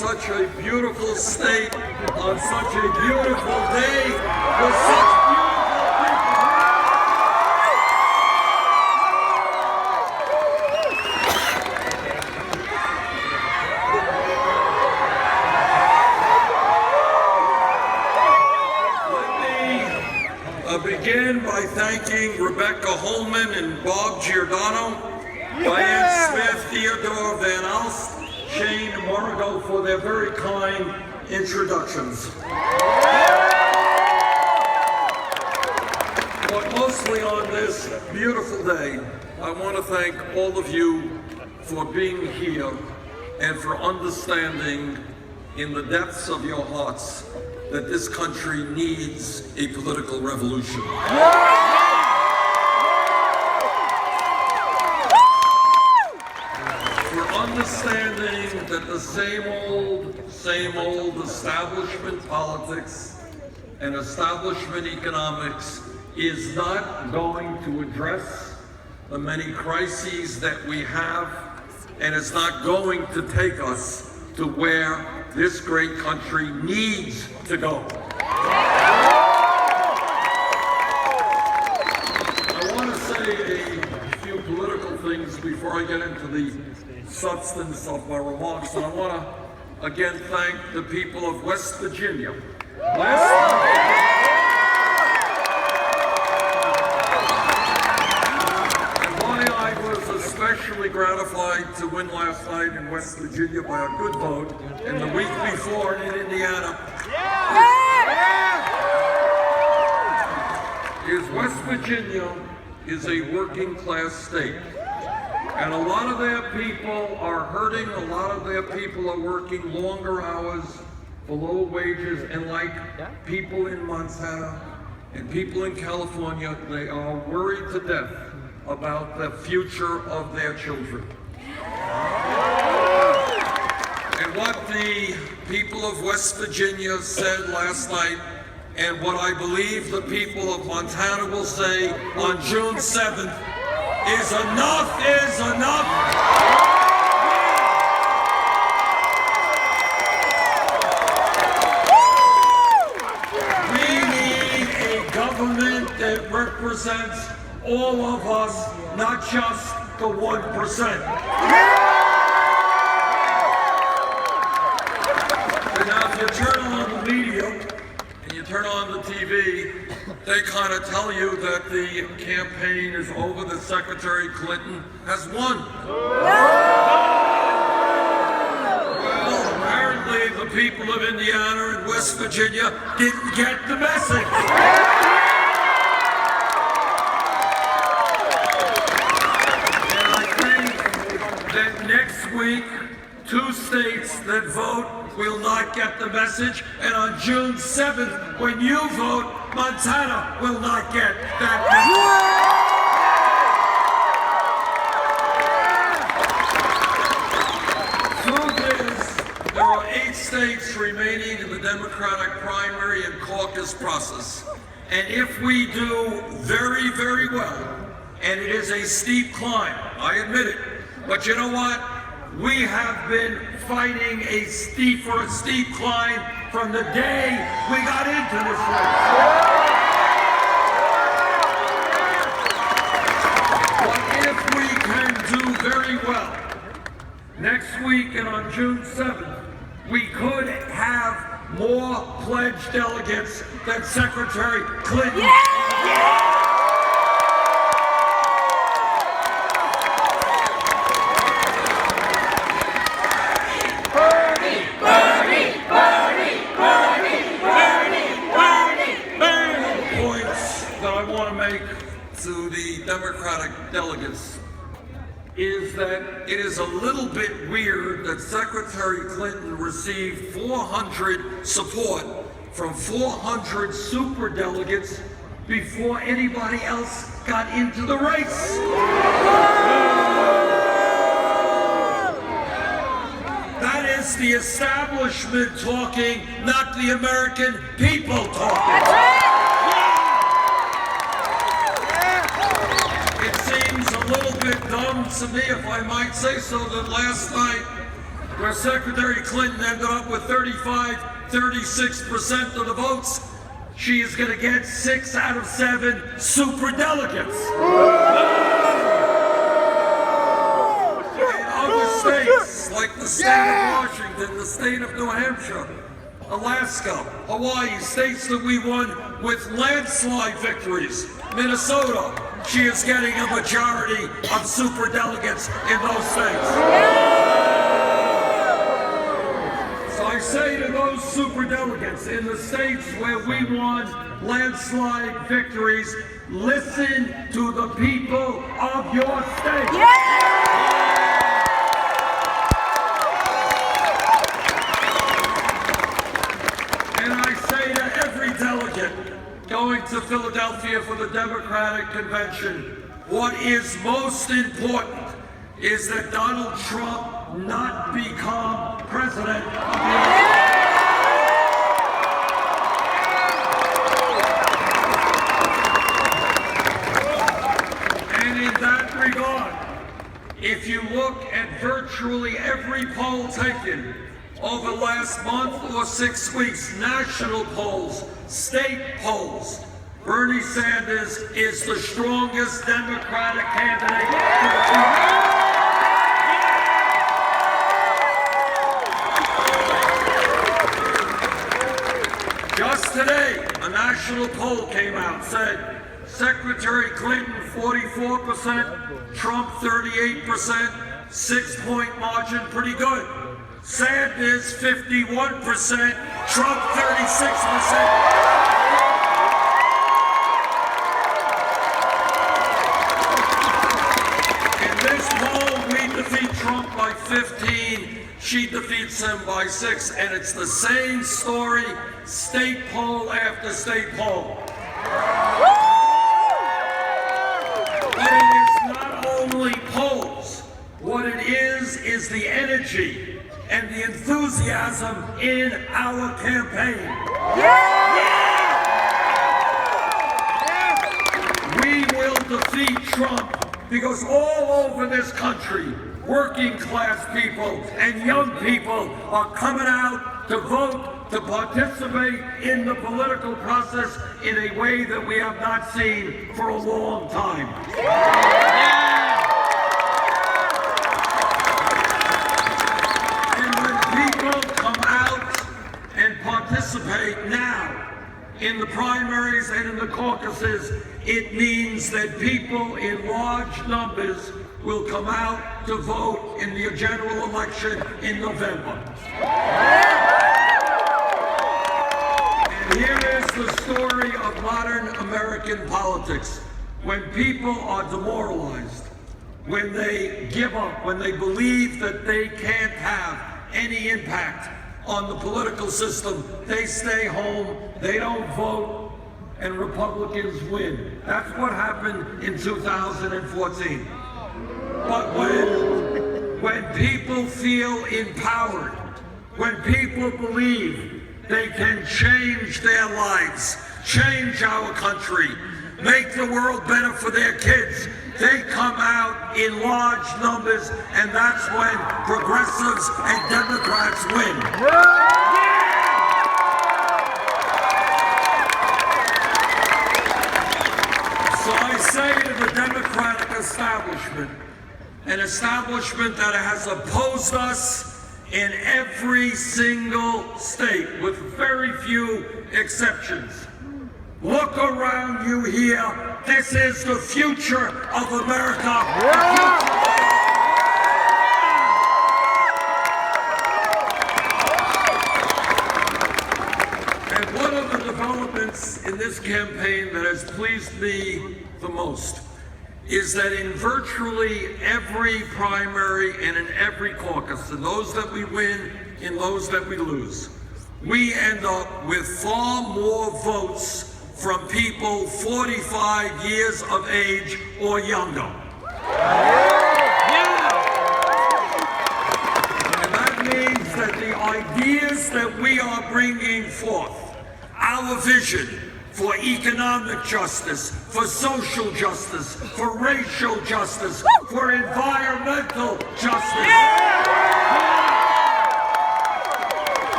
such a beautiful state on such a beautiful day with such beautiful people. Let me begin by thanking Rebecca Holman and Bob Giordano, Diane Smith, Theodore Van Alst, Shane Morrigo for their very kind introductions. But mostly on this beautiful day, I want to thank all of you for being here and for understanding in the depths of your hearts that this country needs a political revolution. Understanding that the same old establishment politics and establishment economics is not going to address the many crises that we have, and it's not going to take us to where this great country needs to go. I want to say a few political things before I get into the substance of my remarks, and I want to again thank the people of West Virginia. And why I was especially gratified to win last night in West Virginia by a good vote, and the week before in Indiana, is West Virginia is a working class state. And a lot of their people are hurting, a lot of their people are working longer hours for low wages, and like people in Montana and people in California, they are worried to death about the future of their children. And what the people of West Virginia said last night, and what I believe the people of Montana will say on June 7th, is enough is enough. We need a government that represents all of us, not just the 1%. And now if you turn on the media and you turn on the TV, they kind of tell you that the campaign is over, that Secretary Clinton has won. Well, apparently the people of Indiana and West Virginia didn't get the message. And I think that next week, 2 states that vote will not get the message, and on June 7th, when you vote, Montana will not get that message. Truth is, there are 8 states remaining in the Democratic primary and caucus process. And if we do very, very well, and it is a steep climb, I admit it, but you know what? We have been fighting a steep climb from the day we got into this race. But if we can do very well, next week and on June 7th, we could have more pledged delegates than Secretary Clinton. To the Democratic delegates is that it is a little bit weird that Secretary Clinton received 400 support from 400 superdelegates before anybody else got into the race. That is the establishment talking, not the American people talking. It seems a little bit dumb to me, if I might say so, that last night where Secretary Clinton ended up with 36% of the votes, she is going to get 6 out of 7 superdelegates. In other states, like the state of Washington, the state of New Hampshire, Alaska, Hawaii, states that we won with landslide victories, Minnesota, she is getting a majority of superdelegates in those states. So I say to those superdelegates in the states where we won landslide victories, listen to the people of your state. And I say to every delegate going to Philadelphia for the Democratic Convention, what is most important is that Donald Trump not become president of the United States. And in that regard, if you look at virtually every poll taken over the last month or 6 weeks, national polls, state polls, Bernie Sanders is the strongest Democratic candidate for the future. Just today, a national poll came out, said Secretary Clinton 44%, Trump 38%, 6-point margin, pretty good. Sanders 51%, Trump 36%. In this poll, we defeat Trump by 15, she defeats him by 6, and it's the same story, state poll after state poll. But it is not only polls. What it is the energy and the enthusiasm in our campaign. We will defeat Trump because all over this country, working class people and young people are coming out to vote, to participate in the political process in a way that we have not seen for a long time. Participate now in the primaries and in the caucuses, it means that people in large numbers will come out to vote in the general election in November. And here is the story of modern American politics. When people are demoralized, when they give up, when they believe that they can't have any impact on the political system, they stay home, they don't vote, and Republicans win. That's what happened in 2014. But when people feel empowered, when people believe they can change their lives, change our country, make the world better for their kids, they come out in large numbers, and that's when progressives and Democrats win. So I say to the Democratic establishment, an establishment that has opposed us in every single state, with very few exceptions. Look around you here. This is the future of America. And one of the developments in this campaign that has pleased me the most is that in virtually every primary and in every caucus, in those that we win, in those that we lose, we end up with far more votes from people 45 years of age or younger. And that means that the ideas that we are bringing forth, our vision for economic justice, for social justice, for racial justice, for environmental justice,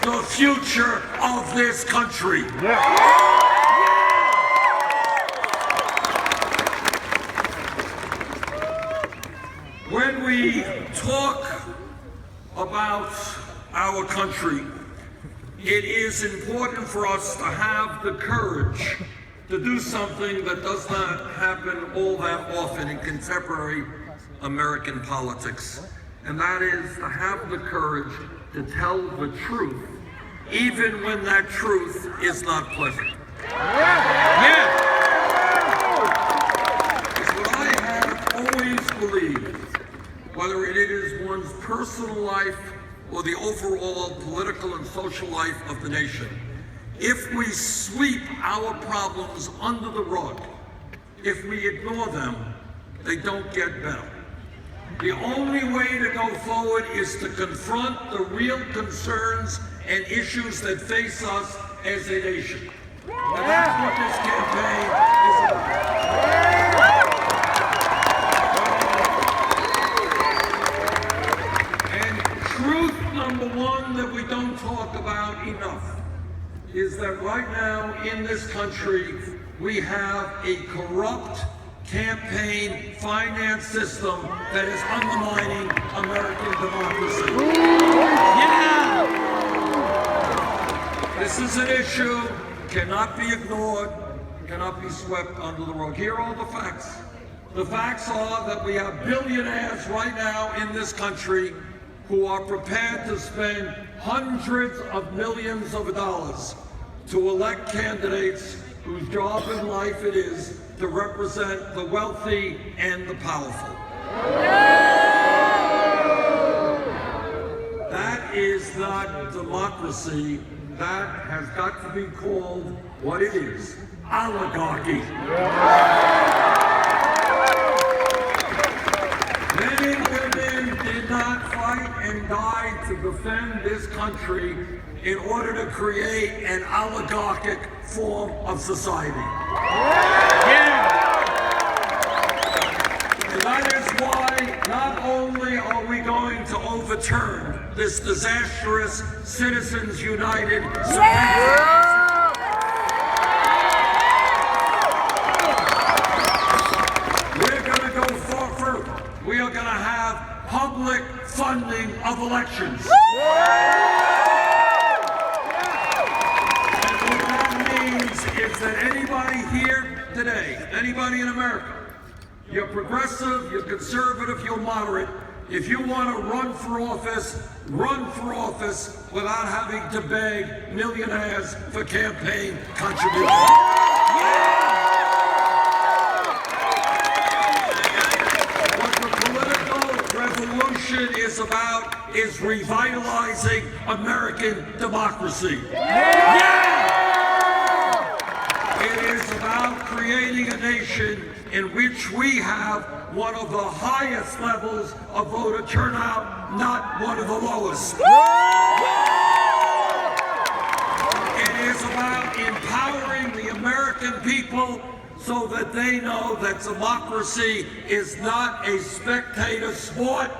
the future of this country. When we talk about our country, it is important for us to have the courage to do something that does not happen all that often in contemporary American politics. And that is to have the courage to tell the truth, even when that truth is not pleasant. It's what I have always believed, whether it is one's personal life or the overall political and social life of the nation. If we sweep our problems under the rug, if we ignore them, they don't get better. The only way to go forward is to confront the real concerns and issues that face us as a nation. And that's what this campaign is about. And truth number one that we don't talk about enough is that right now in this country, we have a corrupt campaign finance system that is undermining American democracy. This is an issue, cannot be ignored, cannot be swept under the rug. Here are the facts. The facts are that we have billionaires right now in this country who are prepared to spend hundreds of millions of dollars to elect candidates whose job in life it is to represent the wealthy and the powerful. That is not democracy. That has got to be called what it is, oligarchy. Men and women did not fight and die to defend this country in order to create an oligarchic form of society. And that is why not only are we going to overturn this disastrous Citizens United Supreme Court, we're going to go far further. We are going to have public funding of elections. Is that anybody here today, anybody in America, you're progressive, you're conservative, you're moderate, if you want to run for office without having to beg millionaires for campaign contributions. What the political revolution is about is revitalizing American democracy. It is about creating a nation in which we have one of the highest levels of voter turnout, not one of the lowest. It is about empowering the American people so that they know that democracy is not a spectator sport.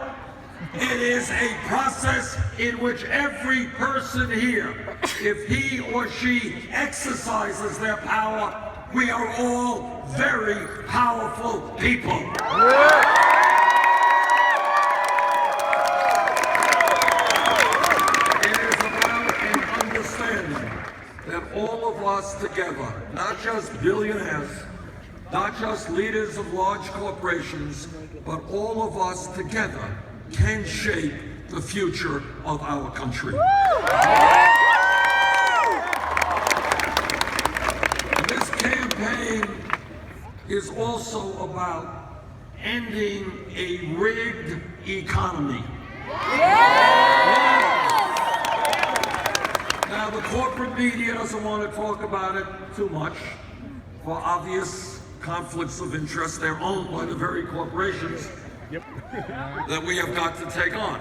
It is a process in which every person here, if he or she exercises their power, we are all very powerful people. It is about an understanding that all of us together, not just billionaires, not just leaders of large corporations, but all of us together can shape the future of our country. This campaign is also about ending a rigged economy. Now, the corporate media doesn't want to talk about it too much for obvious conflicts of interest. They're owned by the very corporations that we have got to take on.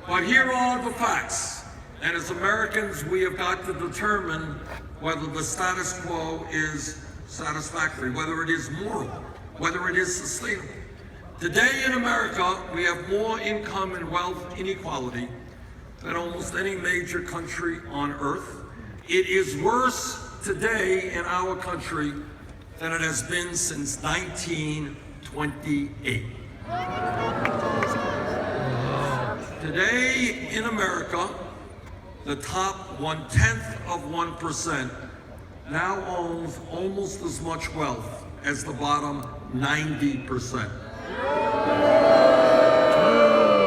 But here are the facts. And as Americans, we have got to determine whether the status quo is satisfactory, whether it is moral, whether it is sustainable. Today in America, we have more income and wealth inequality than almost any major country on earth. It is worse today in our country than it has been since 1928. Today in America, the top 0.1% now owns almost as much wealth as the bottom 90%.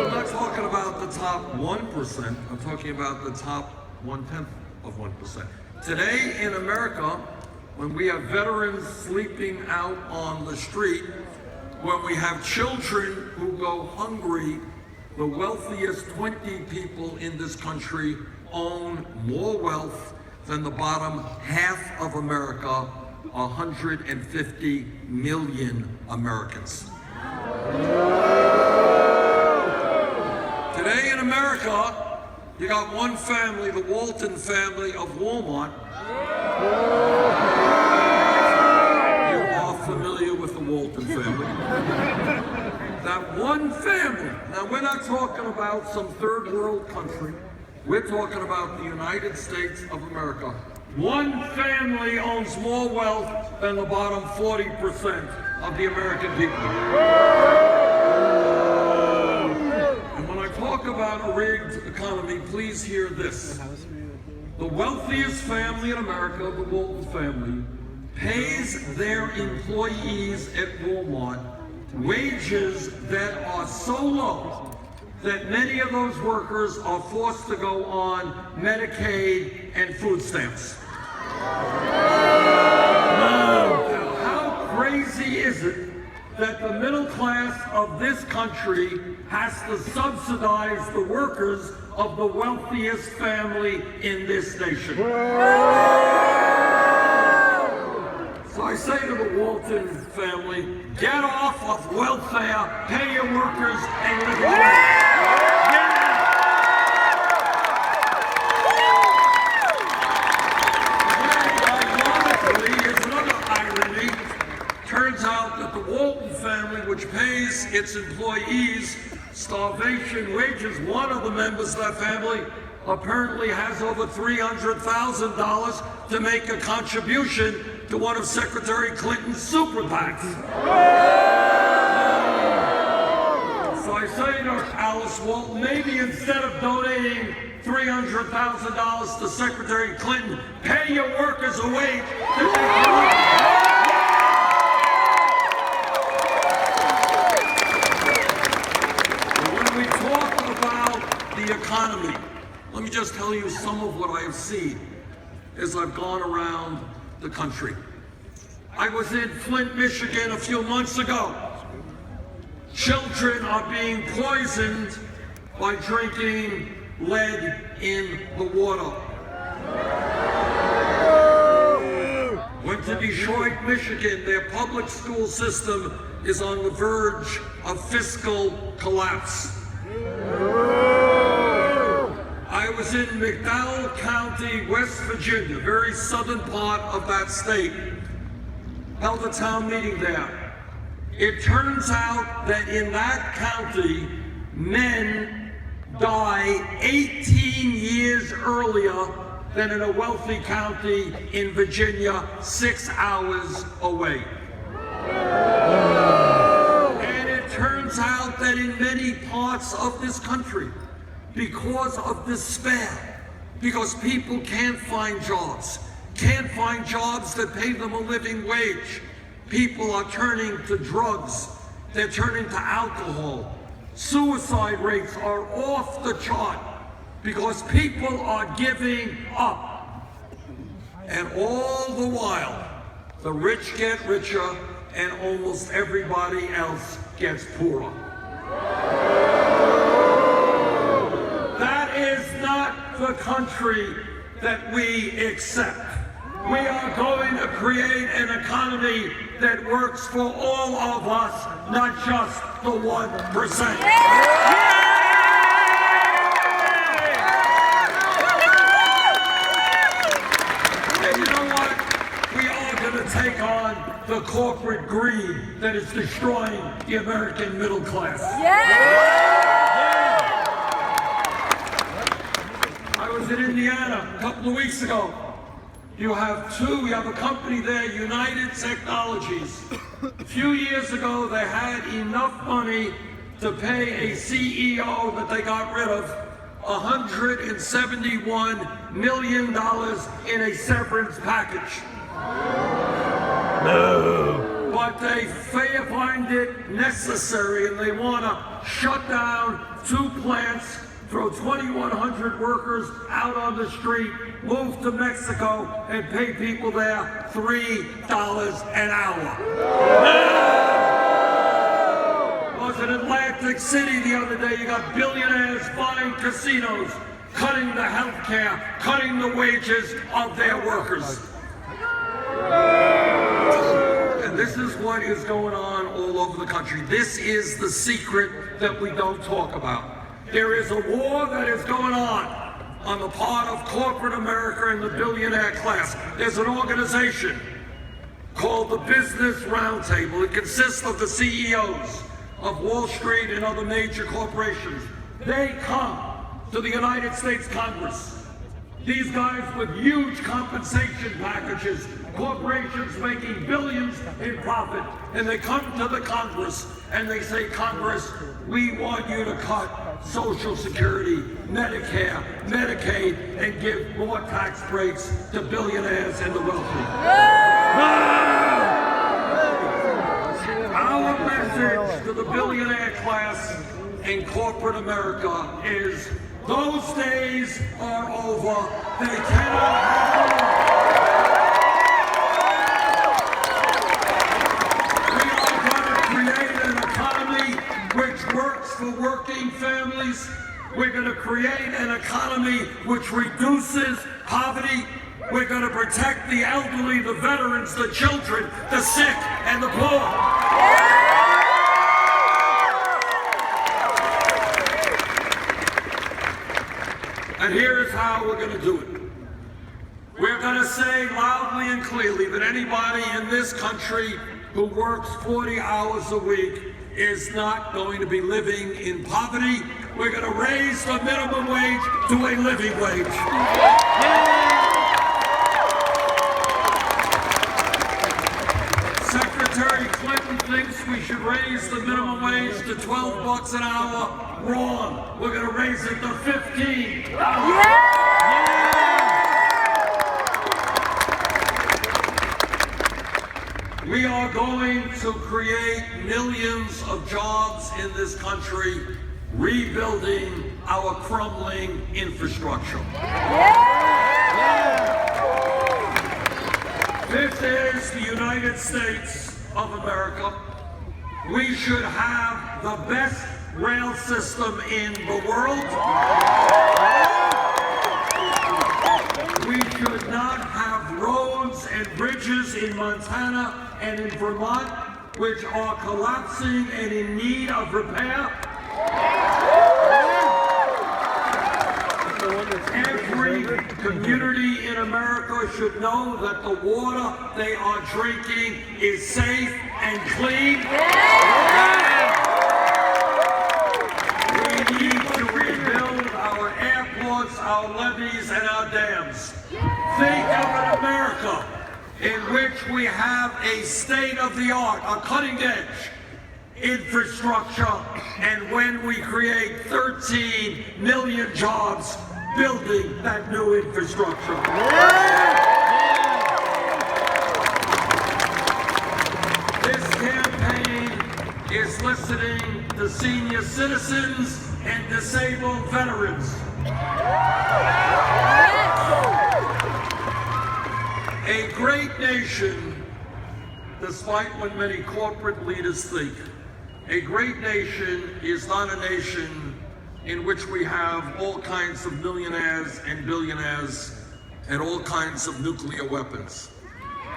I'm not talking about the top 1%, I'm talking about the top 0.1%. Today in America, when we have veterans sleeping out on the street, when we have children who go hungry, the wealthiest 20 people in this country own more wealth than the bottom half of America, 150 million Americans. Today in America, you got one family, the Walton family of Walmart. You are familiar with the Walton family. That one family, now we're not talking about some third world country, we're talking about the United States of America. One family owns more wealth than the bottom 40% of the American people. And when I talk about a rigged economy, please hear this. The wealthiest family in America, the Walton family, pays their employees at Walmart wages that are so low that many of those workers are forced to go on Medicaid and food stamps. Now, how crazy is it that the middle class of this country has to subsidize the workers of the wealthiest family in this nation? So I say to the Walton family, get off of welfare, pay your workers a living wage. Ironically, here's another irony. Turns out that the Walton family, which pays its employees starvation wages, one of the members of that family apparently has over $300,000 to make a contribution to one of Secretary Clinton's super PACs. So I say to Alice Walton, maybe instead of donating $300,000 to Secretary Clinton, pay your workers a wage to make money. When we talk about the economy, let me just tell you some of what I have seen as I've gone around the country. I was in Flint, Michigan a few months ago. Children are being poisoned by drinking lead in the water. Went to Detroit, Michigan. Their public school system is on the verge of fiscal collapse. I was in McDowell County, West Virginia, very southern part of that state. Held a town meeting there. It turns out that in that county, men die 18 years earlier than in a wealthy county in Virginia, 6 hours away. And it turns out that in many parts of this country, because of despair, because people can't find jobs that pay them a living wage, people are turning to drugs, they're turning to alcohol. Suicide rates are off the chart because people are giving up. And all the while, the rich get richer and almost everybody else gets poorer. That is not the country that we accept. We are going to create an economy that works for all of us, not just the 1%. And you know what? We are going to take on the corporate greed that is destroying the American middle class. in Indiana a couple of weeks ago. You have a company there, United Technologies. A few years ago, they had enough money to pay a CEO that they got rid of $171 million in a severance package. No. But they find it necessary, and they want to shut down 2 plants, throw 2,100 workers out on the street, move to Mexico, and pay people there $3 an hour. I was in Atlantic City the other day. You got billionaires buying casinos, cutting the health care, cutting the wages of their workers. And this is what is going on all over the country. This is the secret that we don't talk about. There is a war that is going on the part of corporate America and the billionaire class. There's an organization called the Business Roundtable. It consists of the CEOs of Wall Street and other major corporations. They come to the United States Congress. These guys with huge compensation packages, corporations making billions in profit, and they come to the Congress and they say, Congress, we want you to cut Social Security, Medicare, Medicaid, and give more tax breaks to billionaires and the wealthy. Our message to the billionaire class in corporate America is, those days are over. They cannot happen. We are going to create an economy which works for working families. We're going to create an economy which reduces poverty. We're going to protect the elderly, the veterans, the children, the sick, and the poor. And here's how we're going to do it. We're going to say loudly and clearly that anybody in this country who works 40 hours a week is not going to be living in poverty. We're going to raise the minimum wage to a living wage. Secretary Clinton thinks we should raise the minimum wage to $12 an hour. Wrong. We're going to raise it to $15. We are going to create millions of jobs in this country, rebuilding our crumbling infrastructure. This is the United States of America. We should have the best rail system in the world. We should not have roads and bridges in Montana and in Vermont which are collapsing and in need of repair. Every community in America should know that the water they are drinking is safe and clean. We need to rebuild our airports, our levees, and our dams. Think of an America in which we have a state-of-the-art, a cutting-edge infrastructure, and when we create 13 million jobs building that new infrastructure. This campaign is listening to senior citizens and disabled veterans. A great nation, despite what many corporate leaders think, a great nation is not a nation in which we have all kinds of millionaires and billionaires and all kinds of nuclear weapons.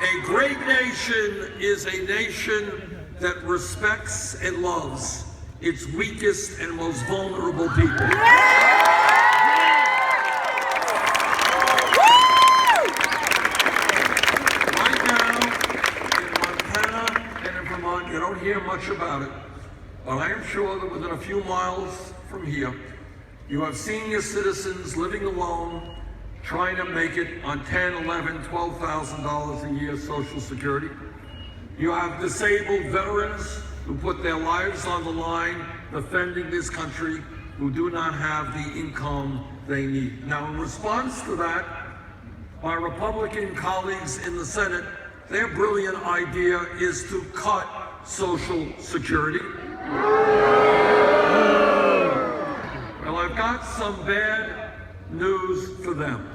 A great nation is a nation that respects and loves its weakest and most vulnerable people. Right now, in Montana and in Vermont, you don't hear much about it, but I am sure that within a few miles from here, you have senior citizens living alone trying to make it on $10, $11, $12,000 a year Social Security. You have disabled veterans who put their lives on the line defending this country, who do not have the income they need. Now, in response to that, my Republican colleagues in the Senate, their brilliant idea is to cut Social Security. Well, I've got some bad news for them.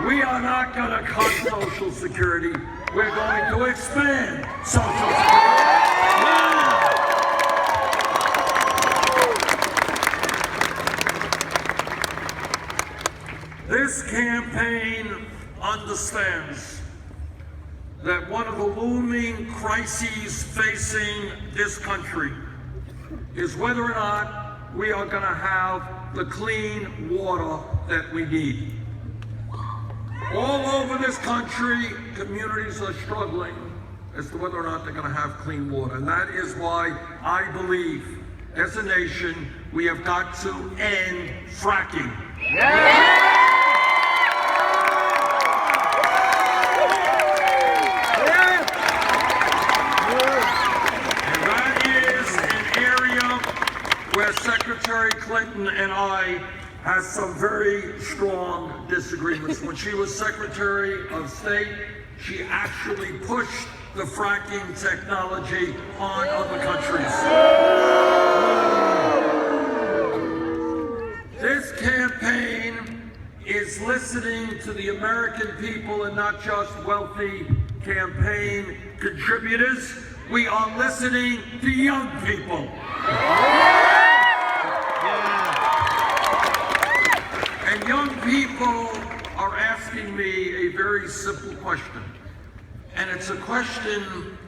We are not going to cut Social Security. We're going to expand Social Security. This campaign understands that one of the looming crises facing this country is whether or not we are going to have the clean water that we need. All over this country, communities are struggling as to whether or not they're going to have clean water. And that is why I believe, as a nation, we have got to end fracking. Yeah! Where Secretary Clinton and I had some very strong disagreements. When she was Secretary of State, she actually pushed the fracking technology on other countries. This campaign is listening to the American people and not just wealthy campaign contributors. We are listening to young people. And young people are asking me a very simple question. And it's a question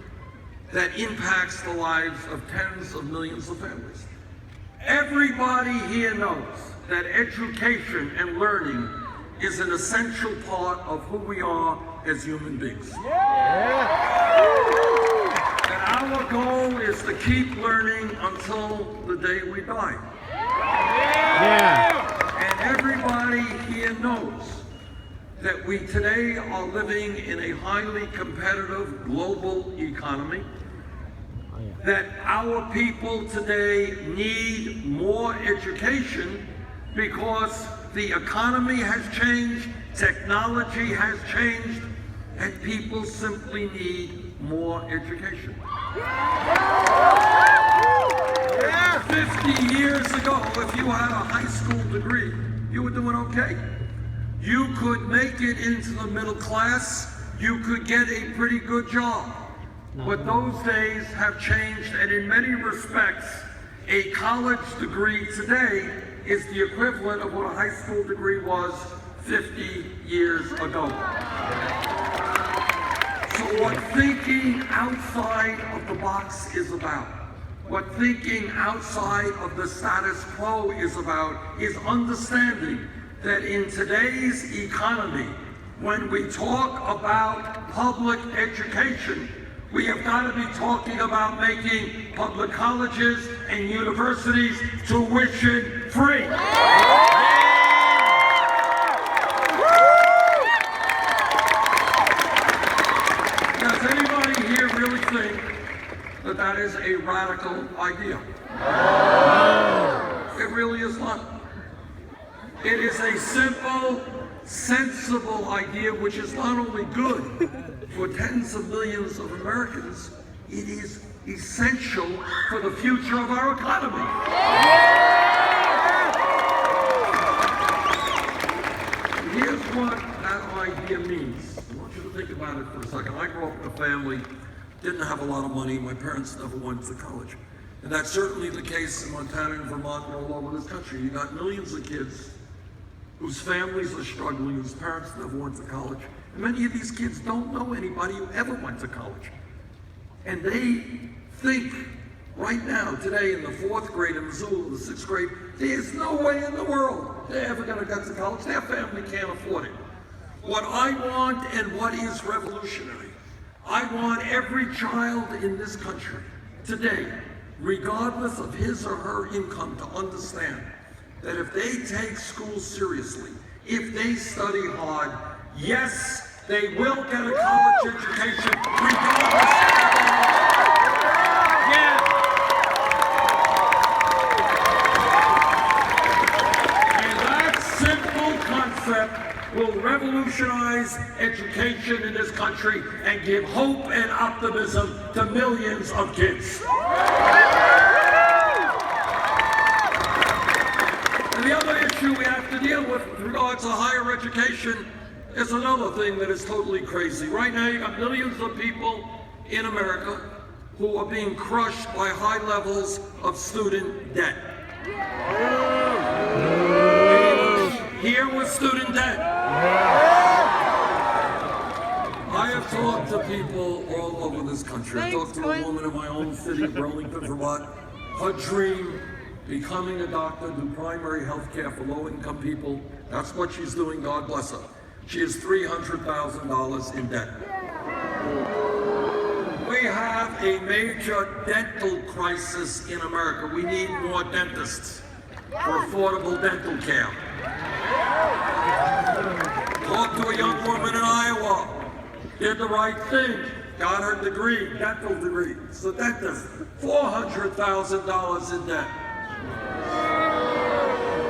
that impacts the lives of tens of millions of families. Everybody here knows that education and learning is an essential part of who we are as human beings. And our goal is to keep learning until the day we die. And everybody here knows that we today are living in a highly competitive global economy, that our people today need more education because the economy has changed, technology has changed, and people simply need more education. 50 years ago, if you had a high school degree, you were doing okay. You could make it into the middle class, you could get a pretty good job. But those days have changed, and in many respects, a college degree today is the equivalent of what a high school degree was 50 years ago. So what thinking outside of the box is about, what thinking outside of the status quo is about, is understanding that in today's economy, when we talk about public education, we have got to be talking about making public colleges and universities tuition free. Does anybody here really think that that is a radical idea? It really is not. It is a simple, sensible idea which is not only good for tens of millions of Americans, it is essential for the future of our economy. Here's what that idea means. I want you to think about it for a second. I grew up in a family, didn't have a lot of money. My parents never went to college. And that's certainly the case in Montana and Vermont and all over this country. You got millions of kids whose families are struggling, whose parents never went to college. And many of these kids don't know anybody who ever went to college. And they think right now, today in the 4th grade in Missoula, the 6th grade, there's no way in the world they're ever going to get to college. Their family can't afford it. What I want and what is revolutionary, I want every child in this country today, regardless of his or her income, to understand that if they take school seriously, if they study hard, yes, they will get a college education regardless of And that simple concept will revolutionize education in this country and give hope and optimism to millions of kids. And the other issue we have to deal with regards to higher education is another thing that is totally crazy. Right now, you got millions of people in America who are being crushed by high levels of student debt. Here with student debt. I have talked to people all over this country. I talked to a woman in my own city, Burlington, Vermont. Her dream, becoming a doctor, do primary health care for low-income people. That's what she's doing, God bless her. She has $300,000 in debt. We have a major dental crisis in America. We need more dentists for affordable dental care. Talked to a young woman in Iowa, did the right thing, got her degree, dental degree. So dentist, $400,000 in debt.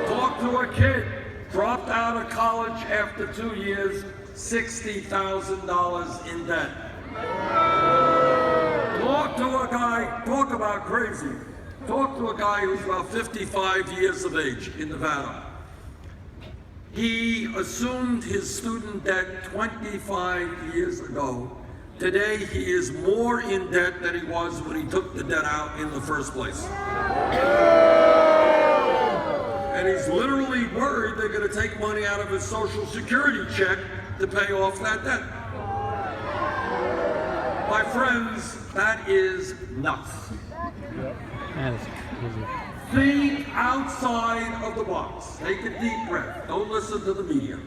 Talked to a kid, dropped out of college after 2 years, $60,000 in debt. Talked to a guy, talk about crazy. Talked to a guy who's about 55 years of age in Nevada. He assumed his student debt 25 years ago. Today, he is more in debt than he was when he took the debt out in the first place. And he's literally worried they're going to take money out of his Social Security check to pay off that debt. My friends, that is nuts. Think outside of the box. Take a deep breath. Don't listen to the media.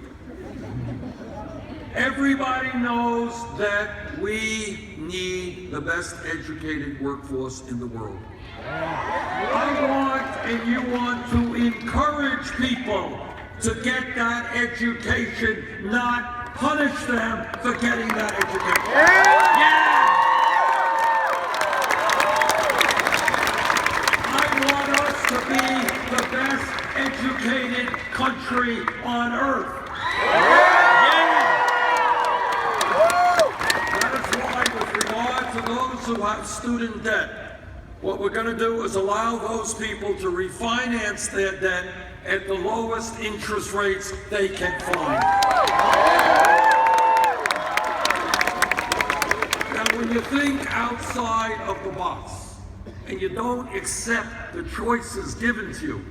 Everybody knows that we need the best educated workforce in the world. I want and you want to encourage people to get that education, not punish them for getting that education. I want us to be the best educated country on earth. That is why, with regard to those who have student debt, what we're going to do is allow those people to refinance their debt at the lowest interest rates they can find. Now, when you think outside of the box and you don't accept the choices given to you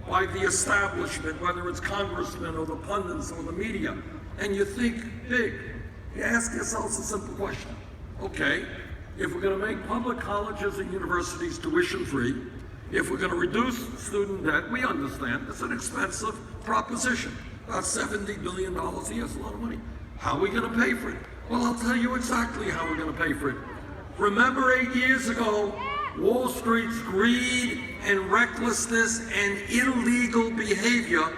by the establishment, whether it's congressmen or the pundits or the media, and you think big, you ask yourselves a simple question. Okay, if we're going to make public colleges and universities tuition-free, if we're going to reduce student debt, we understand it's an expensive proposition. About $70 billion a year is a lot of money. How are we going to pay for it? Well, I'll tell you exactly how we're going to pay for it. Remember 8 years ago, Wall Street's greed and recklessness and illegal behavior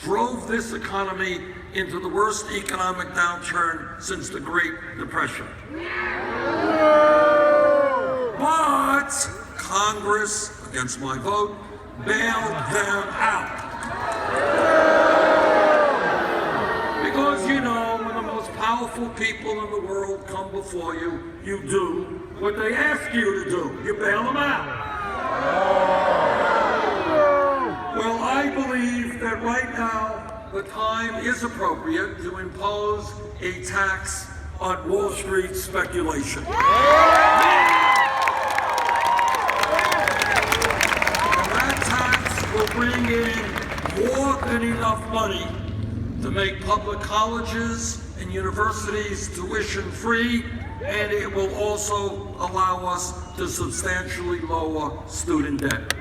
drove this economy into the worst economic downturn since the Great Depression. But Congress, against my vote, bailed them out. Because, you know, when the most powerful people in the world come before you, you do what they ask you to do. You bail them out. Well, I believe that right now, the time is appropriate to impose a tax on Wall Street speculation. And that tax will bring in more than enough money to make public colleges and universities tuition-free, and it will also allow us to substantially lower student debt.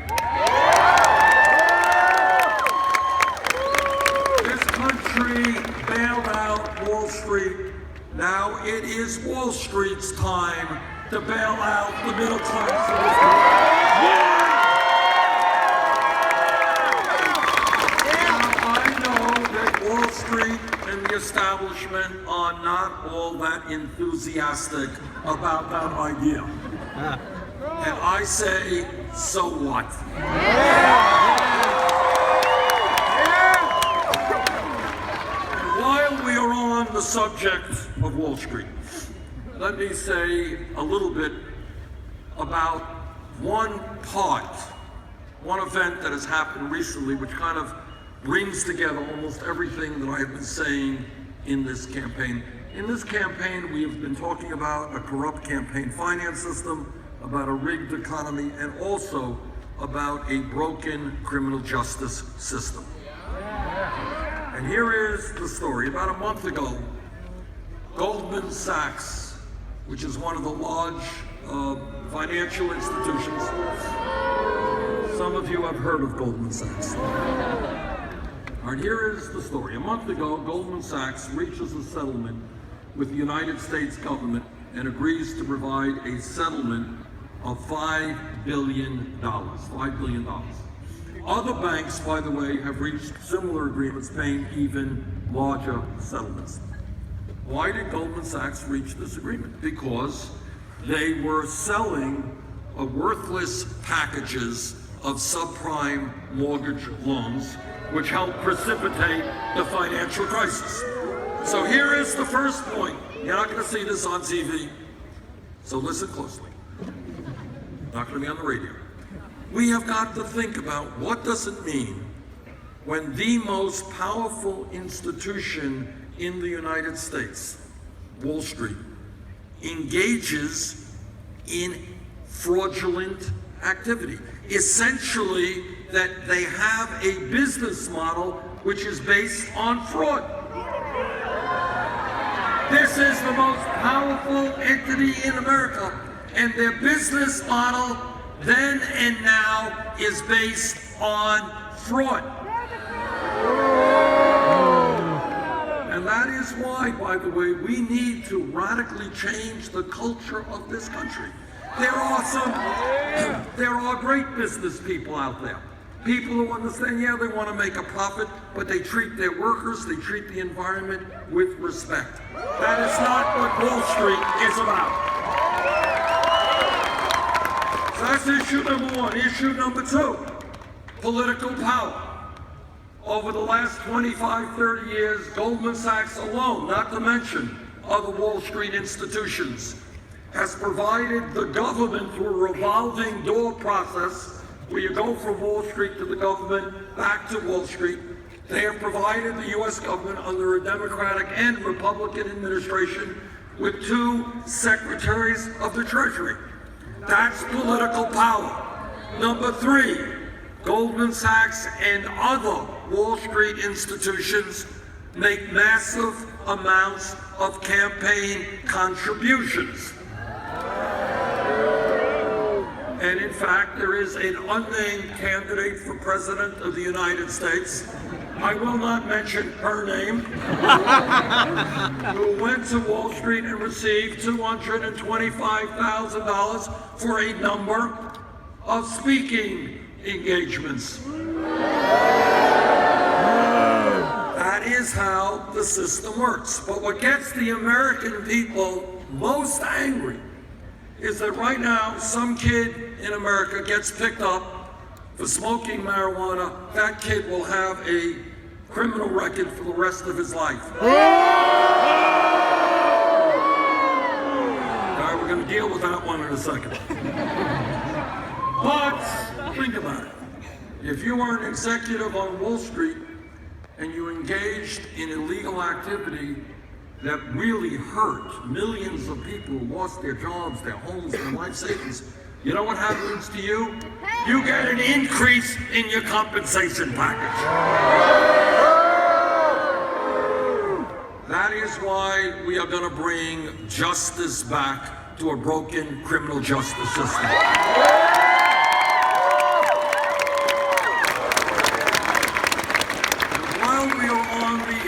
Bailed out Wall Street. Now it is Wall Street's time to bail out the middle class of this country. Now I know that Wall Street enthusiastic about that idea. And I say, so what? While we are on the subject of Wall Street, let me say a little bit about one event that has happened recently, which kind of brings together almost everything that I have been saying in this campaign. In this campaign, we have been talking about a corrupt campaign finance system, about a rigged economy, and also about a broken criminal justice system. And here is the story. About a month ago, Goldman Sachs, which is one of the large financial institutions, some of you have heard of Goldman Sachs. All right, here is the story. A month ago, Goldman Sachs reaches a settlement with the United States government and agrees to provide a settlement of $5 billion. $5 billion. Other banks, by the way, have reached similar agreements paying even larger settlements. Why did Goldman Sachs reach this agreement? Because they were selling worthless packages of subprime mortgage loans, which helped precipitate the financial crisis. So here is the first point. You're not going to see this on TV, so listen closely. Not going to be on the radio. We have got to think about what does it mean when the most powerful institution in the United States, Wall Street, engages in fraudulent activity. Essentially, that they have a business model which is based on fraud. This is the most powerful entity in America, and their business model then and now is based on fraud. And that is why, by the way, we need to radically change the culture of this country. There are great business people out there. People who understand, yeah, they want to make a profit, but they treat their workers, they treat the environment with respect. That is not what Wall Street is about. So that's issue number one. Issue number two, political power. Over the last 25, 30 years, Goldman Sachs alone, not to mention other Wall Street institutions, has provided the government through a revolving door process where you go from Wall Street to the government, back to Wall Street. They have provided the U.S. government under a Democratic and Republican administration with 2 secretaries of the Treasury. That's political power. Number 3, Goldman Sachs and other Wall Street institutions make massive amounts of campaign contributions. And in fact, there is an unnamed candidate for President of the United States, I will not mention her name, who went to Wall Street and received $225,000 for a number of speaking engagements. That is how the system works. But what gets the American people most angry is that right now, some kid in America gets picked up for smoking marijuana. That kid will have a criminal record for the rest of his life. All right, we're going to deal with that one in a second. But think about it. If you are an executive on Wall Street and you engaged in illegal activity that really hurt millions of people who lost their jobs, their homes, their life savings, you know what happens to you? You get an increase in your compensation package. That is why we are going to bring justice back to a broken criminal justice system.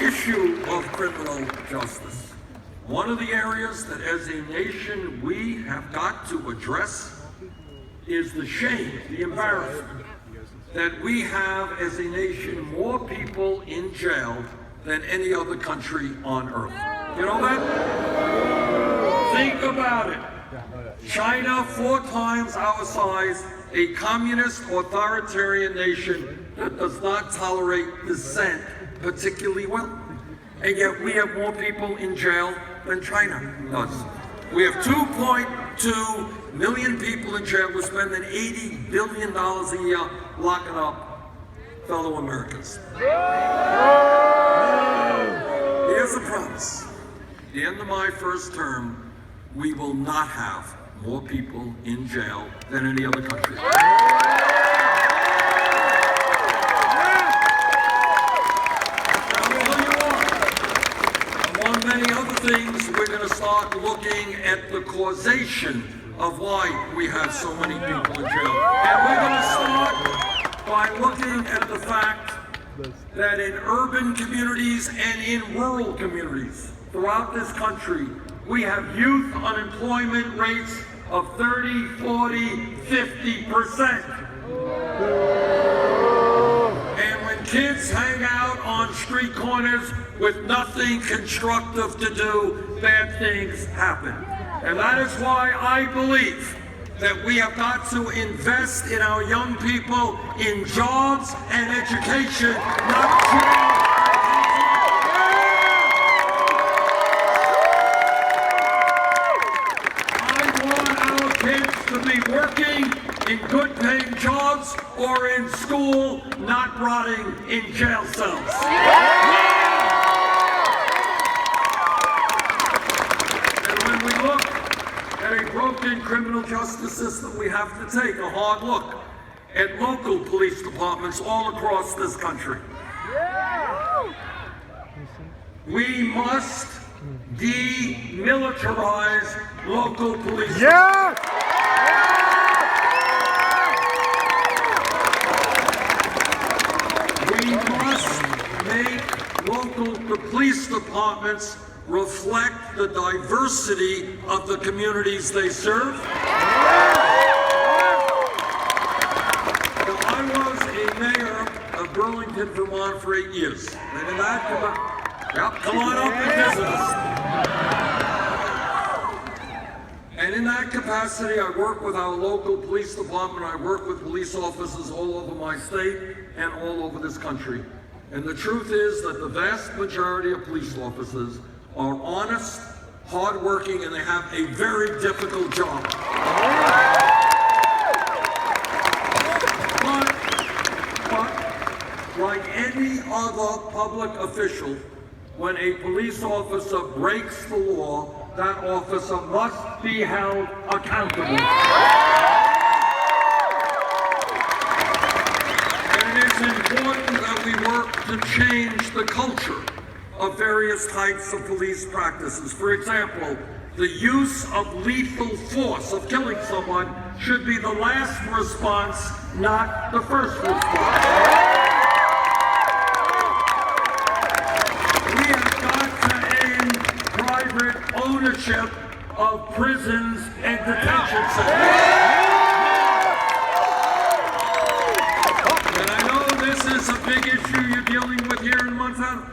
Issue of criminal justice. One of the areas that as a nation we have got to address is the shame, the embarrassment that we have as a nation more people in jail than any other country on earth. You know that? Think about it. China, 4 times our size, a communist authoritarian nation that does not tolerate dissent particularly well. And yet we have more people in jail than China does. We have 2.2 million people in jail. We're spending $80 billion a year locking up fellow Americans. Here's a promise. At the end of my first term, we will not have more people in jail than any other country. Among many other things, we're going to start looking at the causation of why we have so many people in jail. And we're going to start by looking at the fact that in urban communities and in rural communities throughout this country, we have youth unemployment rates of 30, 40, 50%. And when kids hang out on street corners with nothing constructive to do, bad things happen. And that is why I believe that we have got to invest in our young people in jobs and education, not jail. To be working in good paying jobs or in school, not rotting in jail cells. And when we look at a broken criminal justice system, we have to take a hard look at local police departments all across this country. We must demilitarize local police. Yeah! We must make the police departments reflect the diversity of the communities they serve. Now, I was a mayor of Burlington, Vermont for 8 years. And in that, come on up and visit us. And in that capacity, I work with our local police department. I work with police officers all over my state and all over this country. And the truth is that the vast majority of police officers are honest, hardworking, and they have a very difficult job. But like any other public official, when a police officer breaks the law, that officer must be held accountable. And it is important that we work to change the culture of various types of police practices. For example, the use of lethal force, of killing someone, should be the last response, not the first response. Ownership of prisons and detention centers. And I know this is a big issue you're dealing with here in Montana,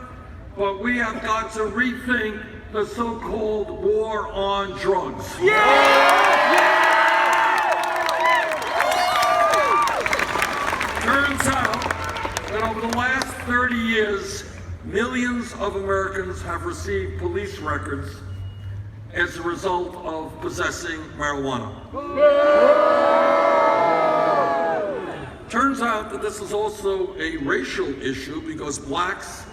but we have got to rethink the so-called war on drugs. Turns out that over the last 30 years, millions of Americans have received police records as a result of possessing marijuana. Turns out that this is also a racial issue because blacks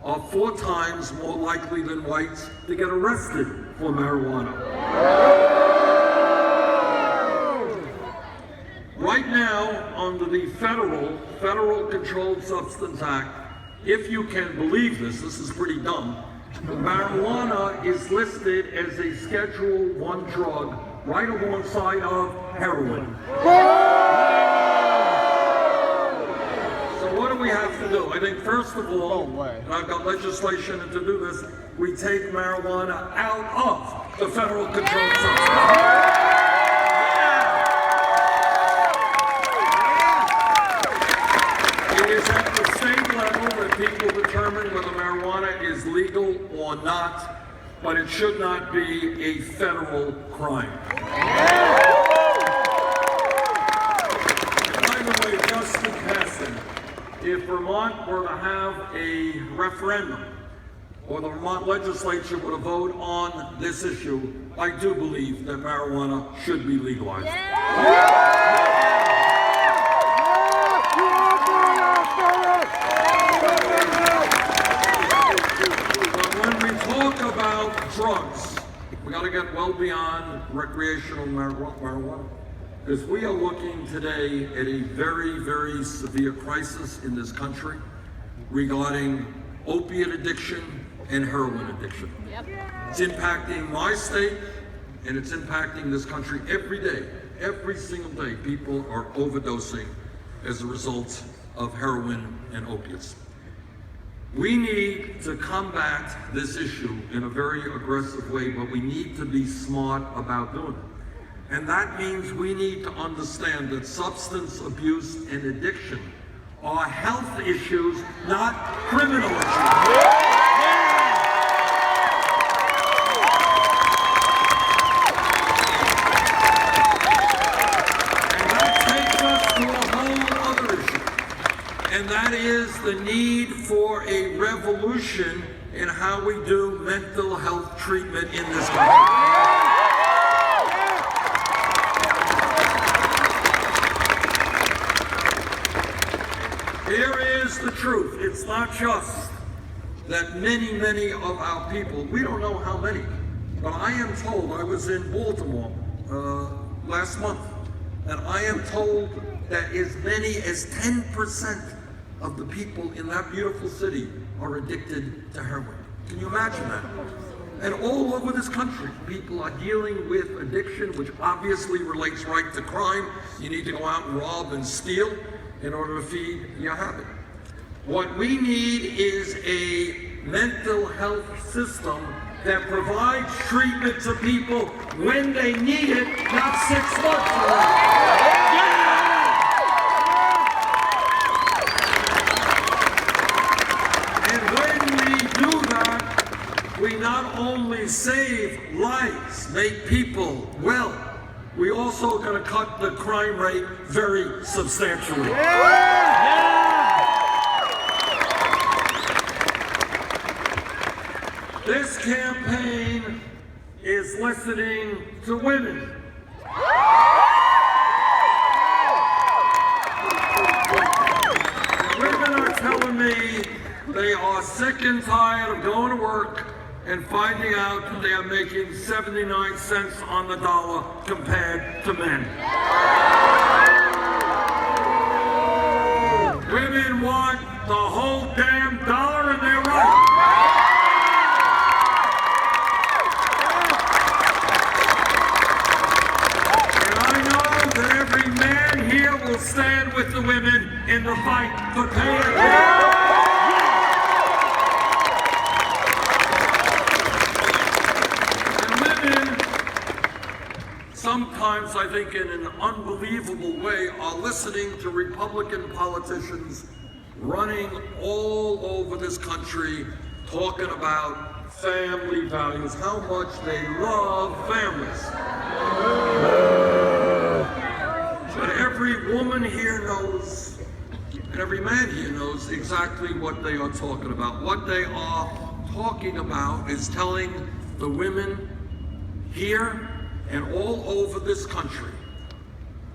are 4 times more likely than whites to get arrested for marijuana. Right now, under the Federal Controlled Substance Act, if you can believe this is pretty dumb, marijuana is listed as a Schedule I drug right alongside of heroin. So what do we have to do? I think first of all, and I've got legislation to do this, we take marijuana out of the Federal Controlled Substance Act. It is at the state level that people determine whether marijuana is legal or not, but it should not be a federal crime. By the way, just in passing, if Vermont were to have a referendum, or the Vermont legislature were to vote on this issue, I do believe that marijuana should be legalized. But when we talk about drugs, we got to get well beyond recreational marijuana. Because we are looking today at a very, very severe crisis in this country regarding opiate addiction and heroin addiction. Yep. It's impacting my state, and it's impacting this country every day. Every single day, people are overdosing as a result of heroin and opiates. We need to combat this issue in a very aggressive way, but we need to be smart about doing it. And that means we need to understand that substance abuse and addiction are health issues, not criminal issues. And that is the need for a revolution in how we do mental health treatment in this country. Here is the truth. It's not just that many, many of our people, we don't know how many, but I am told, I was in Baltimore last month, and I am told that as many as 10% of the people in that beautiful city are addicted to heroin. Can you imagine that? And all over this country, people are dealing with addiction, which obviously relates right to crime. You need to go out and rob and steal in order to feed your habit. What we need is a mental health system that provides treatment to people when they need it, not 6 months from now. We not only save lives, make people well, we also are going to cut the crime rate very substantially. This campaign is listening to women. Women are telling me they are sick and tired of going to work and finding out that they are making 79 cents on the dollar compared to men. Women want the whole damn dollar and they're right. And I know that every man here will stand with the women in the fight for pay and pay. Sometimes, I think in an unbelievable way, are listening to Republican politicians running all over this country talking about family values, how much they love families. But every woman here knows, and every man here knows exactly what they are talking about. What they are talking about is telling the women here and all over this country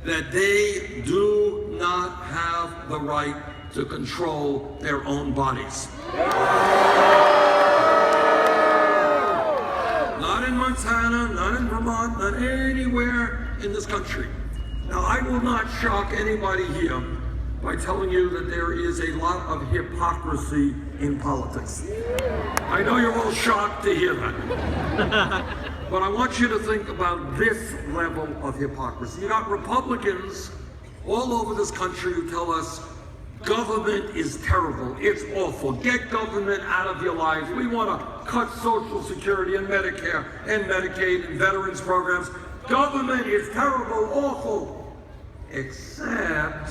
that they do not have the right to control their own bodies. Not in Montana, not in Vermont, not anywhere in this country. Now, I will not shock anybody here by telling you that there is a lot of hypocrisy in politics. I know you're all shocked to hear that. But I want you to think about this level of hypocrisy. You got Republicans all over this country who tell us government is terrible, it's awful, get government out of your lives. We want to cut Social Security and Medicare and Medicaid and veterans programs. Government is terrible, awful, except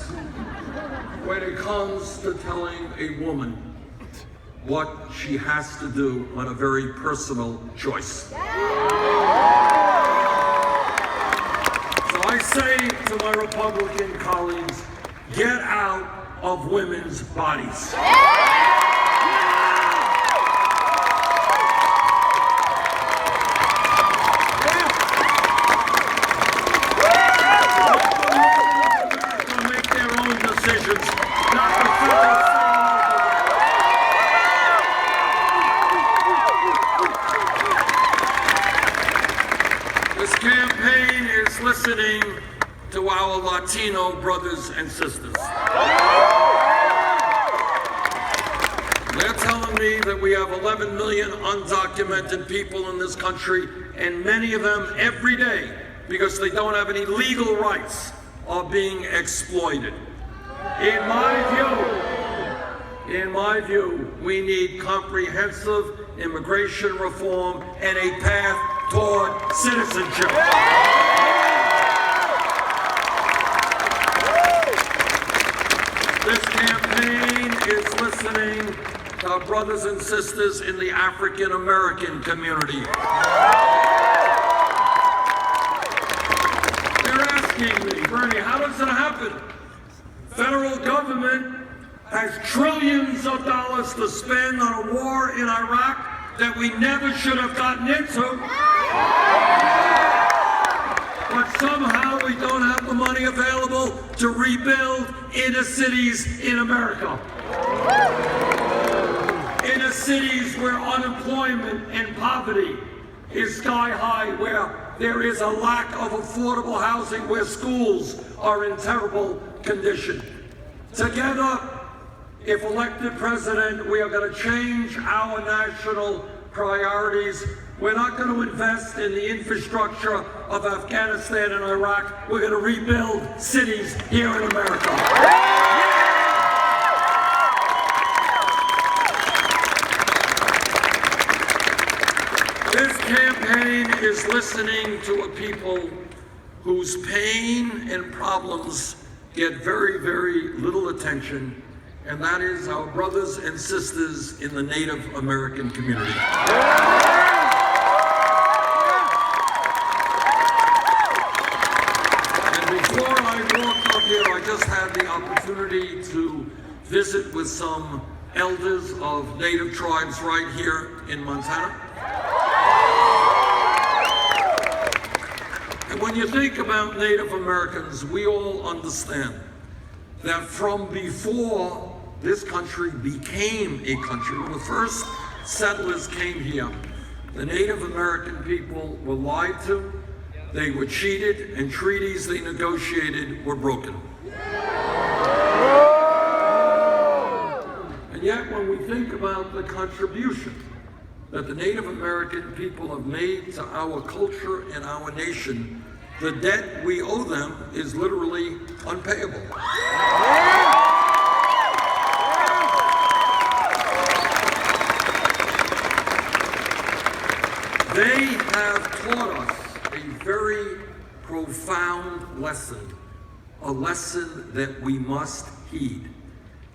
when it comes to telling a woman what she has to do on a very personal choice. So I say to my Republican colleagues, get out of women's bodies. Make their own decisions, not the federal. This campaign is listening to our Latino brothers and sisters. They're telling me that we have 11 million undocumented people in this country, and many of them every day, because they don't have any legal rights, are being exploited. In my view, we need comprehensive immigration reform and a path toward citizenship. This campaign is listening to our brothers and sisters in the African American community. They're asking me, Bernie, how does it happen? Federal government has trillions of dollars to spend on a war in Iraq that we never should have gotten into. But somehow we don't have the money available to rebuild inner cities in America. Inner cities where unemployment and poverty is sky high, where there is a lack of affordable housing, where schools are in terrible condition. Together, if elected president, we are going to change our national priorities. We're not going to invest in the infrastructure of Afghanistan and Iraq. We're going to rebuild cities here in America. This campaign is listening to a people whose pain and problems get very, very little attention, and that is our brothers and sisters in the Native American community. And before I walked up here, I just had the opportunity to visit with some elders of Native tribes right here in Montana. And when you think about Native Americans, we all understand that from before this country became a country, when the first settlers came here, the Native American people were lied to, they were cheated, and treaties they negotiated were broken. And yet when we think about the contribution that the Native American people have made to our culture and our nation, the debt we owe them is literally unpayable. They have taught us a very profound lesson, a lesson that we must heed.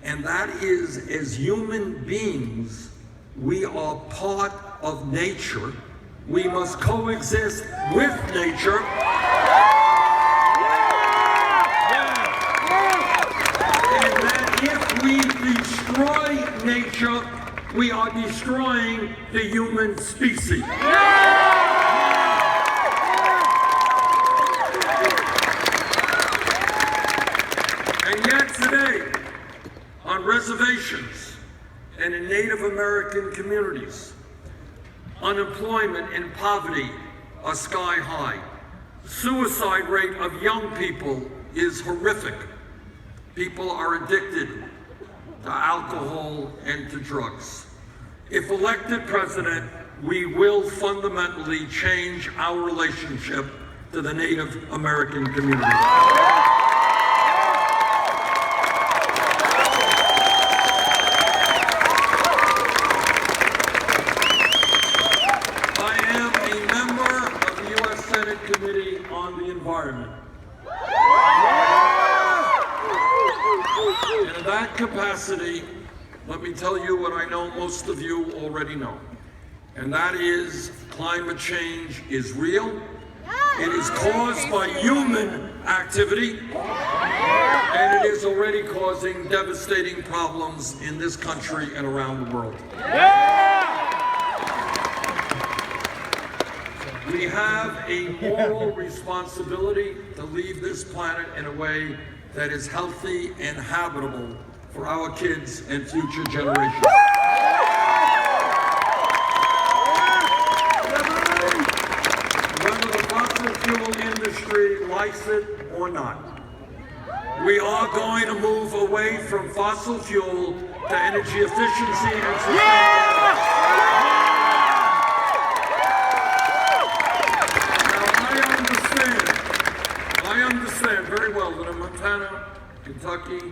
And that is, as human beings, we are part of nature. We must coexist with nature. And that if we destroy nature, we are destroying the human species. And yet today, on reservations and in Native American communities, unemployment and poverty are sky high. The suicide rate of young people is horrific. People are addicted to alcohol and to drugs. If elected president, we will fundamentally change our relationship to the Native American community. I am a member of the U.S. Senate Committee on the Environment. And in that capacity, let me tell you what I know most of you already know. And that is climate change is real. It is caused by human activity. And it is already causing devastating problems in this country and around the world. We have a moral responsibility to leave this planet in a way that is healthy and habitable for our kids and future generations. Whether the fossil fuel industry likes it or not, we are going to move away from fossil fuel to energy efficiency and sustainability. I understand very well that in Montana, Kentucky,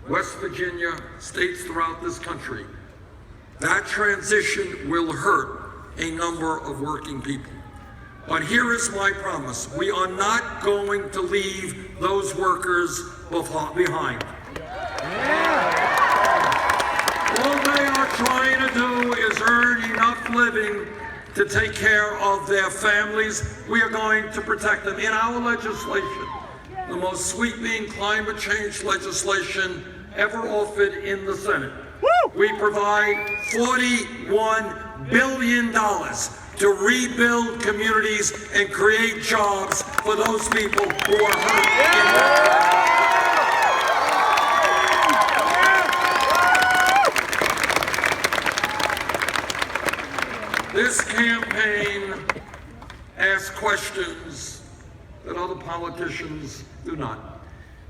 West Virginia, states throughout this country, that transition will hurt a number of working people. But here is my promise. We are not going to leave those workers behind. All they are trying to do is earn enough living to take care of their families. We are going to protect them. In our legislation, the most sweeping climate change legislation ever offered in the Senate, we provide $41 billion to rebuild communities and create jobs for those people who are hurt. This campaign asks questions that other politicians do not.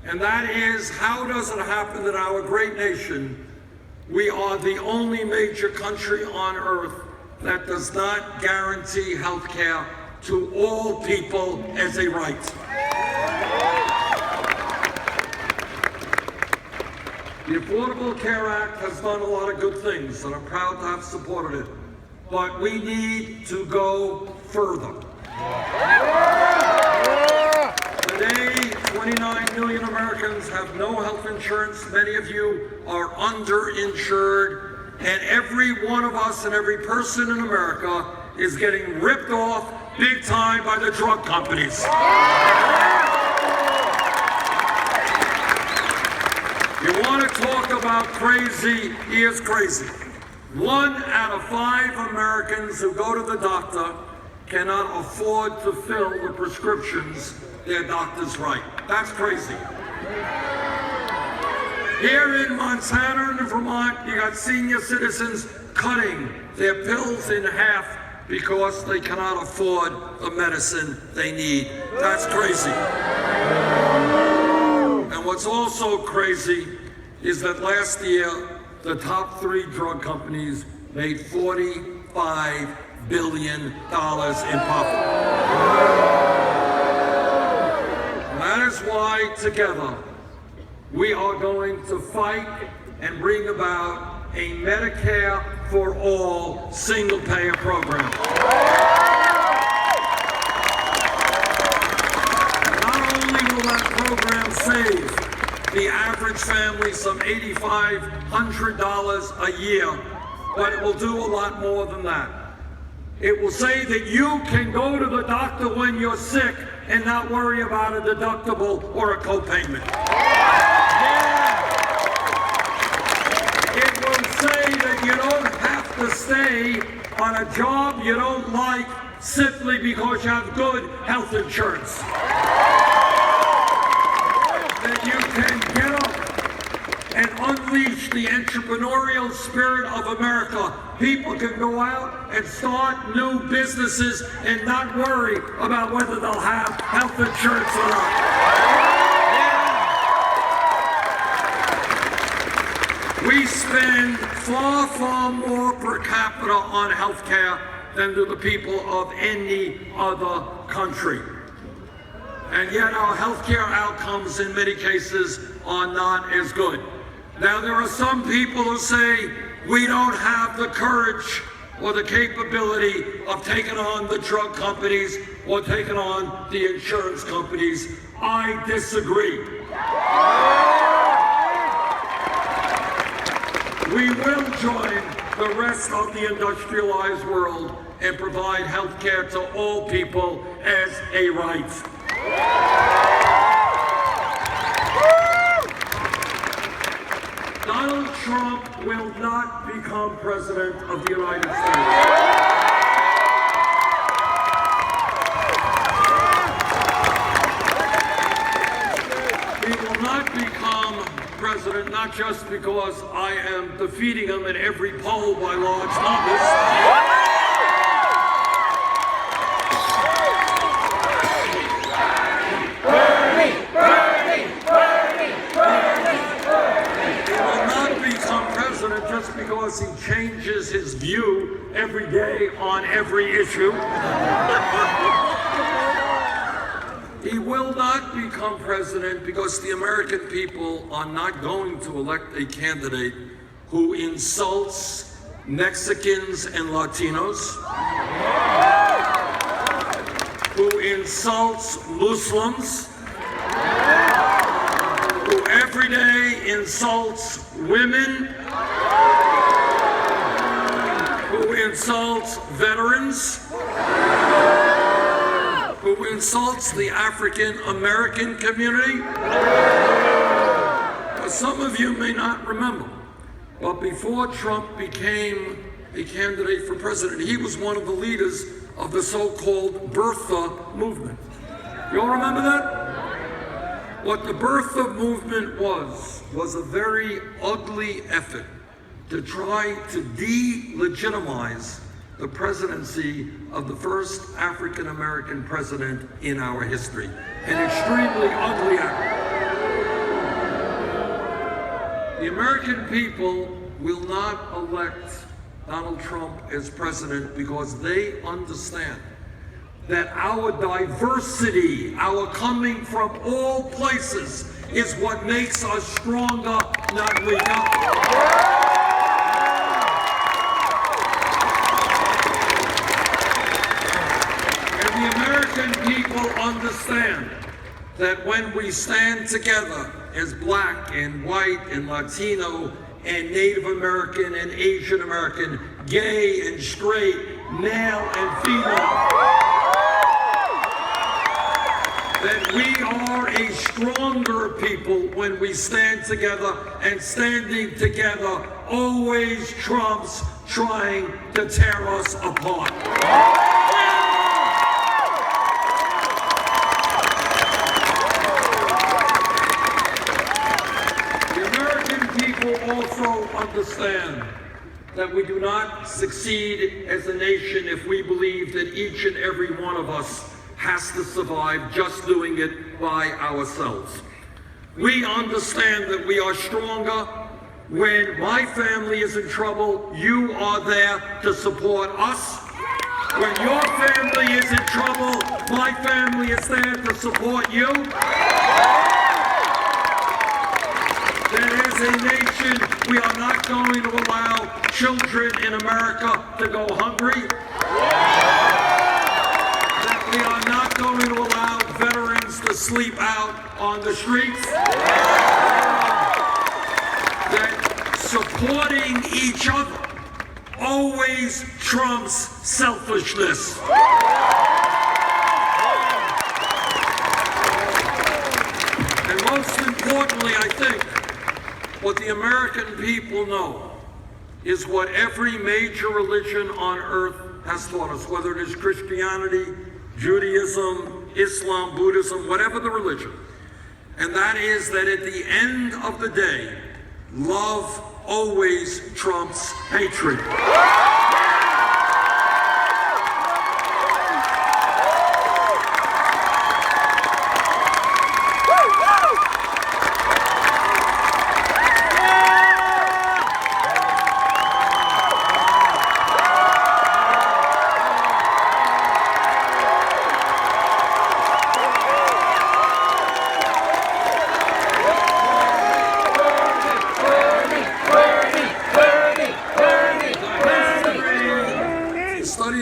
And that is, how does it happen that our great nation, we are the only major country on earth that does not guarantee health care to all people as a right? The Affordable Care Act has done a lot of good things, and I'm proud to have supported it. But we need to go further. Today, 29 million Americans have no health insurance. Many of you are underinsured. And every one of us and every person in America is getting ripped off big time by the drug companies. You want to talk about crazy? Here's crazy. 1 out of 5 Americans who go to the doctor cannot afford to fill the prescriptions their doctors write. That's crazy. Here in Montana and Vermont, you got senior citizens cutting their pills in half because they cannot afford the medicine they need. That's crazy. And what's also crazy is that last year, the top 3 drug companies made $45 billion in profit. And that is why, together, we are going to fight and bring about a Medicare for all single-payer program. Not only will that program save the average family some $8,500 a year, but it will do a lot more than that. It will say that you can go to the doctor when you're sick and not worry about a deductible or a copayment. It will say that you don't have to stay on a job you don't like simply because you have good health insurance. That you can get up and unleash the entrepreneurial spirit of America. People can go out and start new businesses and not worry about whether they'll have health insurance or not. We spend far, far more per capita on health care than do the people of any other country. And yet our healthcare outcomes in many cases are not as good. Now there are some people who say we don't have the courage or the capability of taking on the drug companies or taking on the insurance companies. I disagree. We will the rest of the industrialized world and provide health care to all people as a right. Donald Trump will not become president of the United States. Become president not just because I am defeating him in every poll by large numbers. Bernie, Bernie, Bernie, Bernie, Bernie. He will not become president just because he changes his view every day on every issue. He will not become president because the American people are not going to elect a candidate who insults Mexicans and Latinos, who insults Muslims, who every day insults women, who insults veterans, who insults the African American community. Some of you may not remember, but before Trump became a candidate for president, he was one of the leaders of the so-called birther movement. You all remember that? What the birther movement was a very ugly effort to try to delegitimize the presidency of the first African-American president in our history. An extremely ugly act. The American people will not elect Donald Trump as president because they understand that our diversity, our coming from all places, is what makes us stronger, not weaker. People understand that when we stand together as Black and white and Latino and Native American and Asian American, gay and straight, male and female, that we are a stronger people when we stand together, and standing together always trumps trying to tear us apart. Also understand that we do not succeed as a nation if we believe that each and every one of us has to survive just doing it by ourselves. We understand that we are stronger when my family is in trouble. You are there to support us. When your family is in trouble, my family is there to support you. That as a nation, we are not going to allow children in America to go hungry. That we are not going to allow veterans to sleep out on the streets. That supporting each other always trumps selfishness. And most importantly, I think, what the American people know is what every major religion on earth has taught us, whether it is Christianity, Judaism, Islam, Buddhism, whatever the religion. And that is that at the end of the day, love always trumps hatred.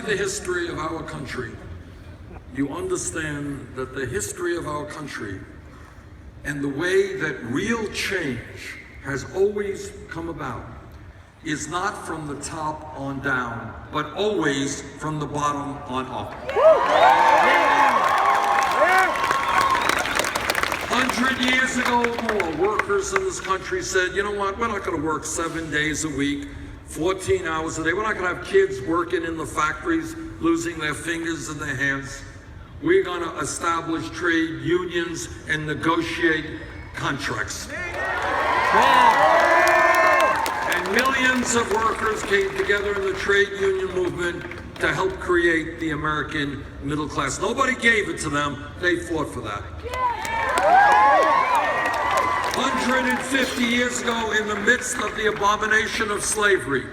The history of our country, you understand that the history of our country and the way that real change has always come about is not from the top on down, but always from the bottom on up. 100 years ago or more, workers in this country said, you know what, we're not going to work 7 days a week, 14 hours a day. We're not going to have kids working in the factories, losing their fingers and their hands. We're going to establish trade unions and negotiate contracts. And millions of workers came together in the trade union movement to help create the American middle class. Nobody gave it to them. They fought for that. 150 years ago, in the midst of the abomination of slavery,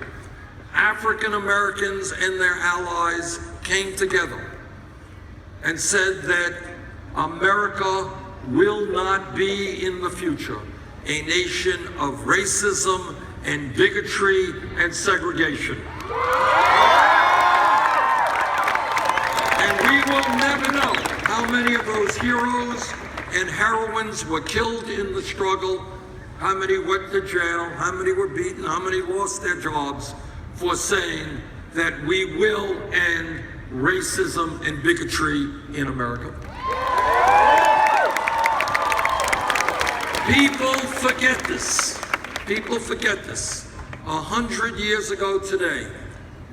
African Americans and their allies came together and said that America will not be in the future a nation of racism and bigotry and segregation. And we will never know how many of those heroes and heroines were killed in the struggle, how many went to jail, how many were beaten, how many lost their jobs for saying that we will end racism and bigotry in America. People forget this. People forget this. 100 years ago today,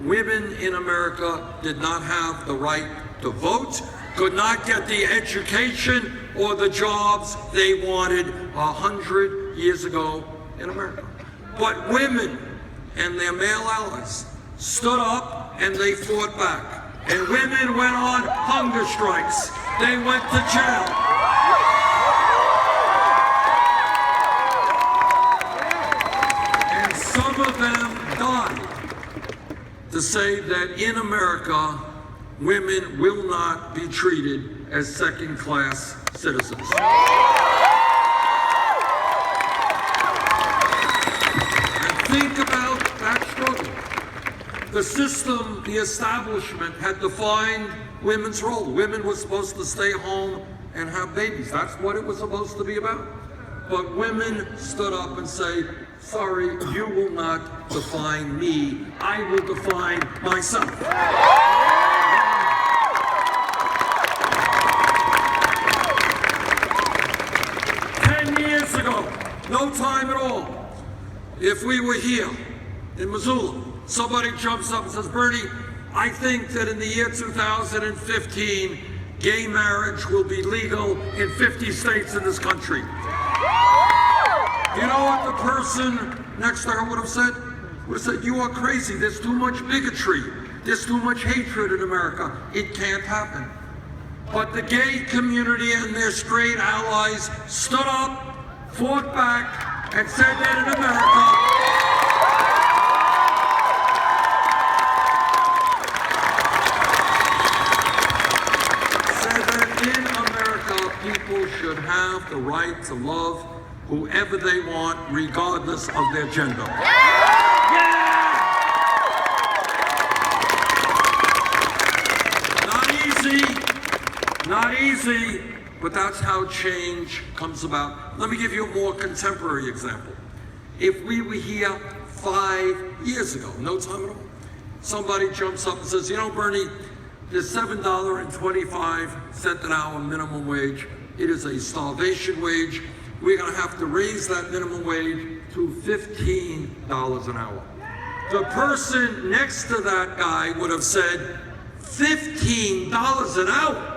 women in America did not have the right to vote, could not get the education or the jobs they wanted 100 years ago in America. But women and their male allies stood up and they fought back. And women went on hunger strikes. They went to jail. And some of them died to say that in America, women will not be treated as second-class citizens. And think about that struggle. The system, the establishment, had defined women's role. Women were supposed to stay home and have babies. That's what it was supposed to be about. But women stood up and say, sorry, you will not define me. I will define myself. 10 years ago, no time at all, if we were here in Missoula, somebody jumps up and says, Bernie, I think that in the year 2015, gay marriage will be legal in 50 states in this country. You know what the person next to her would have said? Would have said, you are crazy. There's too much bigotry. There's too much hatred in America. It can't happen. But the gay community and their straight allies stood up, fought back, and said that in America, people should have the right to love whoever they want, regardless of their gender. Not easy, but that's how change comes about. Let me give you a more contemporary example. If we were here 5 years ago, no time at all, somebody jumps up and says, you know, Bernie, there's $7.25 an hour minimum wage. It is a starvation wage. We're going to have to raise that minimum wage to $15 an hour. The person next to that guy would have said, $15 an hour?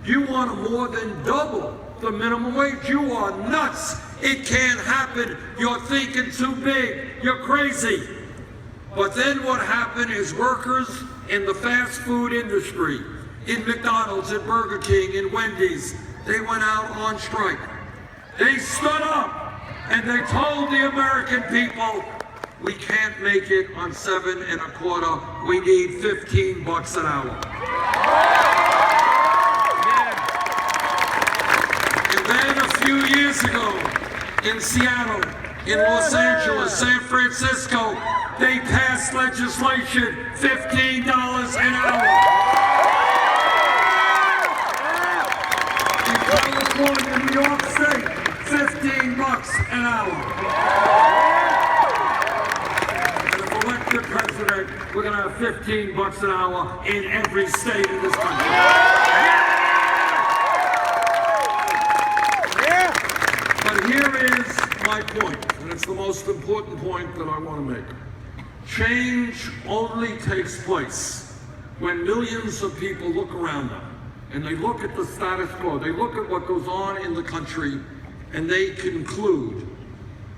You want to more than double the minimum wage? You are nuts. It can't happen. You're thinking too big. You're crazy. But then what happened is workers in the fast food industry, in McDonald's, in Burger King, in Wendy's, they went out on strike. They stood up and they told the American people, we can't make it on $7.25. We need $15 an hour. And then a few years ago, in Seattle, in Los Angeles, San Francisco, they passed legislation, $15 an hour. In California, New York State, $15 an hour. And we're going to have $15 an hour in every state in this country. But here is my point, and it's the most important point that I want to make. Change only takes place when millions of people look around them and they look at the status quo, they look at what goes on in the country, and they conclude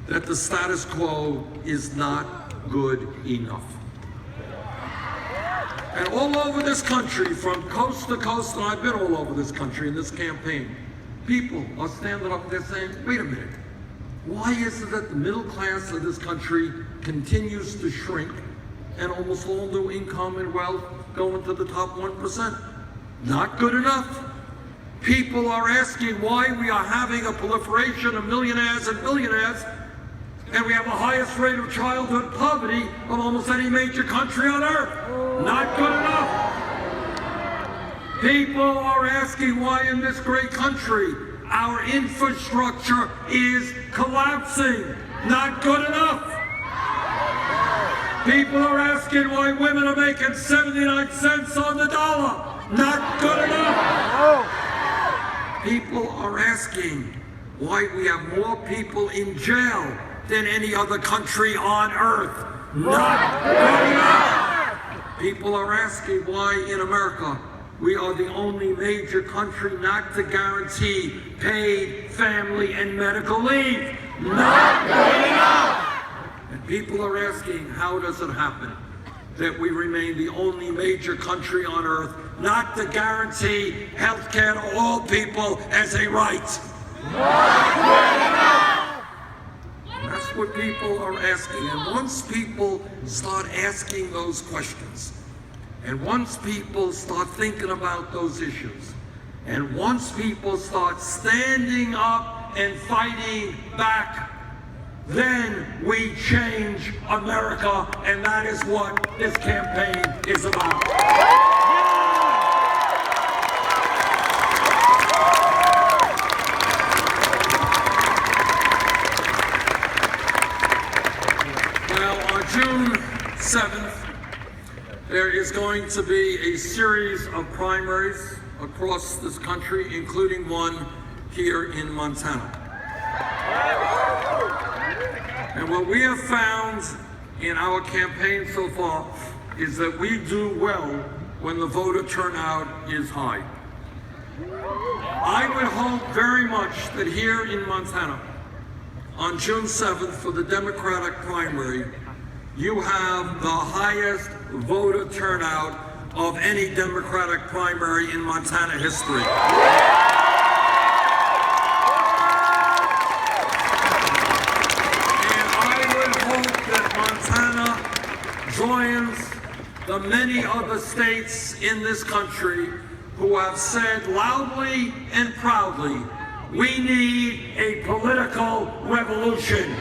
that the status quo is not good enough. And all over this country, from coast to coast, and I've been all over this country in this campaign, people are standing up there saying, wait a minute, why is it that the middle class of this country continues to shrink and almost all new income and wealth go into the top 1%? Not good enough. People are asking why we are having a proliferation of millionaires and billionaires, and we have the highest rate of childhood poverty of almost any major country on earth. Not good enough. People are asking why in this great country our infrastructure is collapsing. Not good enough. People are asking why women are making 79 cents on the dollar. Not good enough. People are asking why we have more people in jail than any other country on earth. Not good enough. People are asking why in America we are the only major country not to guarantee paid family and medical leave. Not good enough. And people are asking, how does it happen that we remain the only major country on earth not to guarantee health care to all people as a right? Not good enough. And that's what people are asking. And once people start asking those questions, and once people start thinking about those issues, and once people start standing up and fighting back, then we change America, and that is what this campaign is about. Now, on June 7th, there is going to be a series of primaries across this country, including one here in Montana. And what we have found in our campaign so far is that we do well when the voter turnout is high. I would hope very much that here in Montana, on June 7th for the Democratic primary, you have the highest voter turnout of any Democratic primary in Montana history. Joins the many other states in this country who have said loudly and proudly, we need a political revolution.